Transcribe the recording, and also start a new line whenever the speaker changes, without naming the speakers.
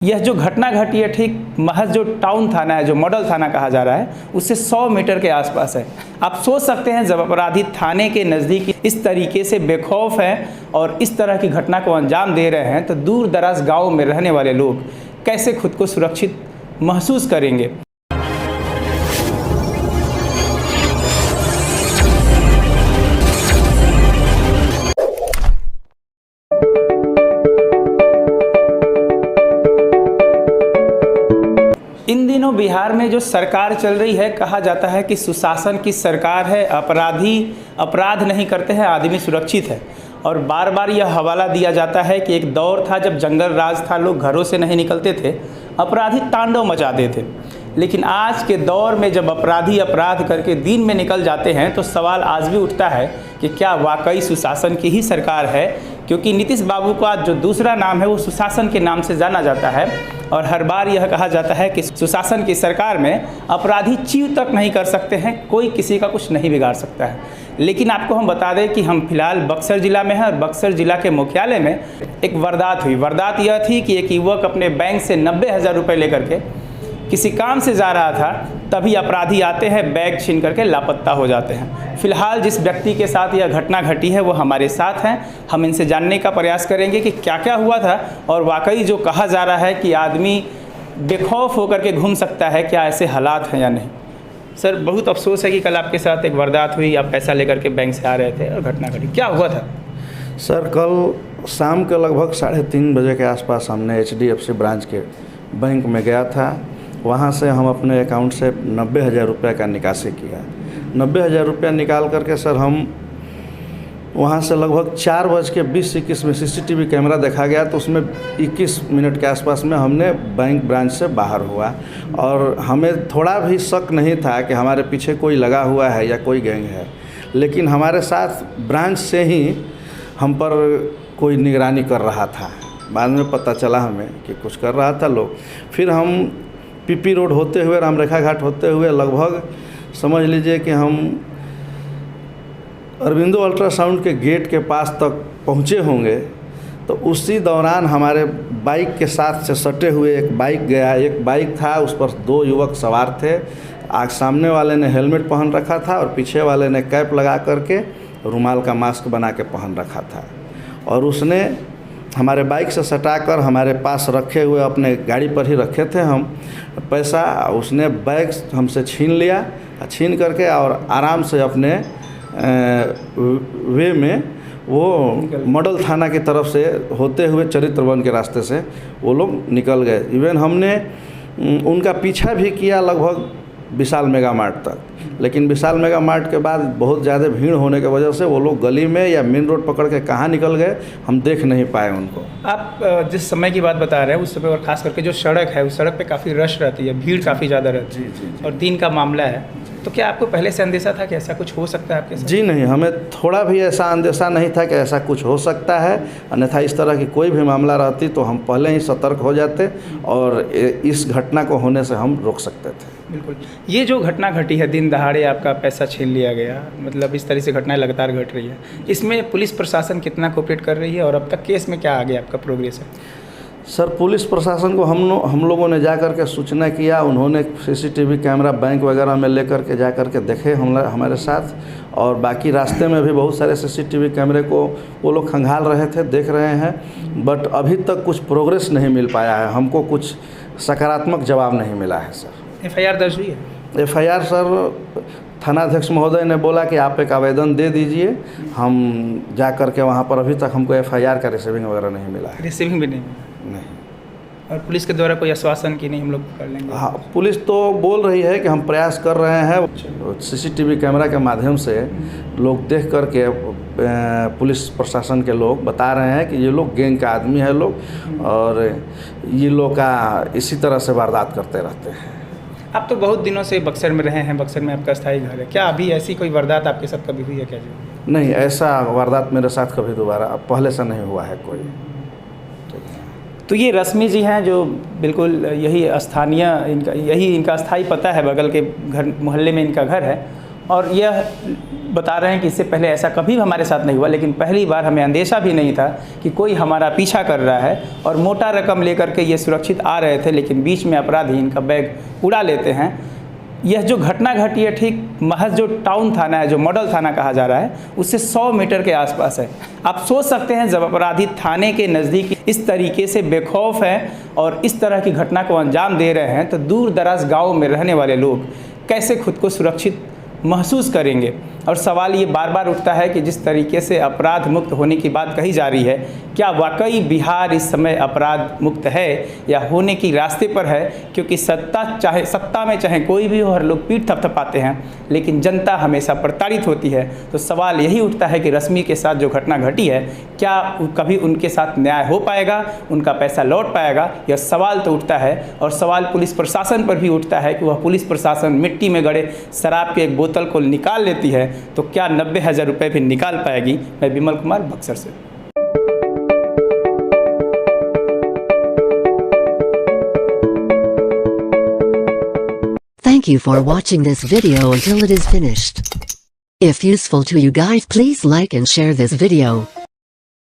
यह जो घटना घटी है ठीक महज जो टाउन थाना है, जो मॉडल थाना कहा जा रहा है, उससे 100 मीटर के आसपास है। आप सोच सकते हैं जब अपराधी थाने के नज़दीक इस तरीके से बेखौफ हैं और इस तरह की घटना को अंजाम दे रहे हैं तो दूर दराज गाँव में रहने वाले लोग कैसे खुद को सुरक्षित महसूस करेंगे। इन दिनों बिहार में जो सरकार चल रही है, कहा जाता है कि सुशासन की सरकार है, अपराधी अपराध नहीं करते हैं, आदमी सुरक्षित है। और बार बार यह हवाला दिया जाता है कि एक दौर था जब जंगल राज था, लोग घरों से नहीं निकलते थे, अपराधी तांडव मचाते थे। लेकिन आज के दौर में जब अपराधी अपराध करके दिन में निकल जाते हैं तो सवाल आज भी उठता है कि क्या वाकई सुशासन की ही सरकार है, क्योंकि नीतीश बाबू का जो दूसरा नाम है वो सुशासन के नाम से जाना जाता है। और हर बार यह कहा जाता है कि सुशासन की सरकार में अपराधी चीव तक नहीं कर सकते हैं, कोई किसी का कुछ नहीं बिगाड़ सकता है। लेकिन आपको हम बता दें कि हम फिलहाल बक्सर ज़िला में हैं और बक्सर ज़िला के मुख्यालय में एक वारदात हुई। वारदात यह थी कि एक युवक अपने बैंक से 90,000 रुपये लेकर के किसी काम से जा रहा था, तभी अपराधी आते हैं, बैग छीन करके लापता हो जाते हैं। फिलहाल जिस व्यक्ति के साथ यह घटना घटी है वो हमारे साथ हैं, हम इनसे जानने का प्रयास करेंगे कि क्या क्या हुआ था और वाकई जो कहा जा रहा है कि आदमी बेखौफ होकर के घूम सकता है, क्या ऐसे हालात हैं या नहीं। सर, बहुत अफसोस है कि कल आपके साथ एक वारदात हुई, आप पैसा लेकर के बैंक से आ रहे थे और घटना घटी, क्या हुआ था?
सर, कल शाम के लगभग 3:30 बजे के आसपास हमने HDFC ब्रांच के बैंक में गया था। वहाँ से हम अपने अकाउंट से 90,000 रुपये का निकासी किया। 90,000 रुपया निकाल करके सर हम वहाँ से लगभग 4:20-21 में CCTV कैमरा देखा गया तो उसमें 21 मिनट के आसपास में हमने बैंक ब्रांच से बाहर हुआ। और हमें थोड़ा भी शक नहीं था कि हमारे पीछे कोई लगा हुआ है या कोई गैंग है, लेकिन हमारे साथ ब्रांच से ही हम पर कोई निगरानी कर रहा था। बाद में पता चला हमें कि कुछ कर रहा था लोग। फिर हम PP रोड होते हुए, रामरेखा घाट होते हुए लगभग समझ लीजिए कि हम अरविंदो अल्ट्रासाउंड के गेट के पास तक पहुँचे होंगे तो उसी दौरान हमारे बाइक के साथ से सटे हुए एक बाइक गया। एक बाइक था, उस पर 2 युवक सवार थे। आग सामने वाले ने हेलमेट पहन रखा था और पीछे वाले ने कैप लगा करके रुमाल का मास्क बना के पहन रखा था। और उसने हमारे बाइक से सटाकर हमारे पास रखे हुए, अपने गाड़ी पर ही रखे थे हम पैसा, उसने बैग हमसे छीन लिया। छीन करके और आराम से अपने वे में वो मॉडल थाना की तरफ से होते हुए चरित्र वन के रास्ते से वो लोग निकल गए। इवन हमने उनका पीछा भी किया लगभग विशाल मेगा मार्ट तक, लेकिन विशाल मेगा मार्ट के बाद बहुत ज़्यादा भीड़ होने की वजह से वो लोग गली में या मेन रोड पकड़ के कहाँ निकल गए हम देख नहीं पाए उनको।
आप जिस समय की बात बता रहे हैं उस समय, और ख़ास करके जो सड़क है उस सड़क पे काफ़ी रश रहती है, भीड़ काफ़ी ज़्यादा रहती है। जी। और दिन का मामला है, तो क्या आपको पहले से अंदेशा था कि ऐसा कुछ हो सकता है आपके साथ? जी
नहीं, हमें थोड़ा भी ऐसा अंदेशा नहीं था कि ऐसा कुछ हो सकता है। अन्यथा इस तरह की कोई भी मामला रहती तो हम पहले ही सतर्क हो जाते और इस घटना को होने से हम रोक सकते थे।
बिल्कुल। ये जो घटना घटी है, दिन दहाड़े आपका पैसा छीन लिया गया, मतलब इस तरह से घटनाएं लगातार घट रही है, इसमें पुलिस प्रशासन कितना कोऑपरेट कर रही है और अब तक केस में क्या आगे आपका प्रोग्रेस है?
सर, पुलिस प्रशासन को हम लोगों ने जा कर के सूचना किया। उन्होंने CCTV कैमरा बैंक वगैरह में लेकर के जा कर के देखे हमारे साथ, और बाकी रास्ते में भी बहुत सारे CCTV कैमरे को वो लोग खंगाल रहे थे, देख रहे हैं। बट अभी तक कुछ प्रोग्रेस नहीं मिल पाया है, हमको कुछ सकारात्मक जवाब नहीं मिला है। सर,
FIR दर्ज हुई है?
FIR सर थानाध्यक्ष महोदय ने बोला कि आप एक आवेदन दे दीजिए। हम जा कर के वहाँ पर अभी तक हमको FIR का रिसीविंग वगैरह नहीं मिला है।
रिसीविंग भी नहीं? और पुलिस के द्वारा कोई आश्वासन कि नहीं हम लोग कर लेंगे?
हाँ, पुलिस तो बोल रही है कि हम प्रयास कर रहे हैं। CCTV कैमरा के माध्यम से लोग देख कर के पुलिस प्रशासन के लोग बता रहे हैं कि ये लोग गैंग का आदमी है लोग, और ये लोग का इसी तरह से वारदात करते रहते हैं।
आप तो बहुत दिनों से बक्सर में रहे हैं, बक्सर में आपका स्थायी घर है, क्या अभी ऐसी कोई वारदात आपके साथ कभी हुई है क्या जी?
नहीं, ऐसा वारदात मेरे साथ कभी दोबारा पहले से नहीं हुआ है कोई।
तो ये रश्मि जी हैं जो बिल्कुल यही स्थानीय, इनका अस्थाई पता है, बगल के घर मोहल्ले में इनका घर है। और यह बता रहे हैं कि इससे पहले ऐसा कभी भी हमारे साथ नहीं हुआ, लेकिन पहली बार हमें अंदेशा भी नहीं था कि कोई हमारा पीछा कर रहा है और मोटा रकम लेकर के ये सुरक्षित आ रहे थे, लेकिन बीच में अपराधी इनका बैग उड़ा लेते हैं। यह जो घटना घटी है ठीक महज जो टाउन थाना है, जो मॉडल थाना कहा जा रहा है, उससे 100 मीटर के आसपास है। आप सोच सकते हैं जब अपराधी थाने के नज़दीक इस तरीके से बेखौफ हैं और इस तरह की घटना को अंजाम दे रहे हैं, तो दूर दराज गाँव में रहने वाले लोग कैसे खुद को सुरक्षित महसूस करेंगे। और सवाल ये बार बार उठता है कि जिस तरीके से अपराध मुक्त होने की बात कही जा रही है, क्या वाकई बिहार इस समय अपराध मुक्त है या होने की रास्ते पर है? क्योंकि सत्ता में चाहे कोई भी हो, हर लोग पीठ थपथपाते हैं, लेकिन जनता हमेशा प्रताड़ित होती है। तो सवाल यही उठता है कि रश्मि के साथ जो घटना घटी है, क्या कभी उनके साथ न्याय हो पाएगा, उनका पैसा लौट पाएगा? यह सवाल तो उठता है। और सवाल पुलिस प्रशासन पर भी उठता है कि वह पुलिस प्रशासन मिट्टी में गड़े शराब के एक बोतल को निकाल लेती है, तो क्या 90,000 रुपये भी निकाल पाएगी? मैं विमल कुमार, बक्सर से।
Thank you for watching this video until it is finished. If useful to you guys, please like and share this video.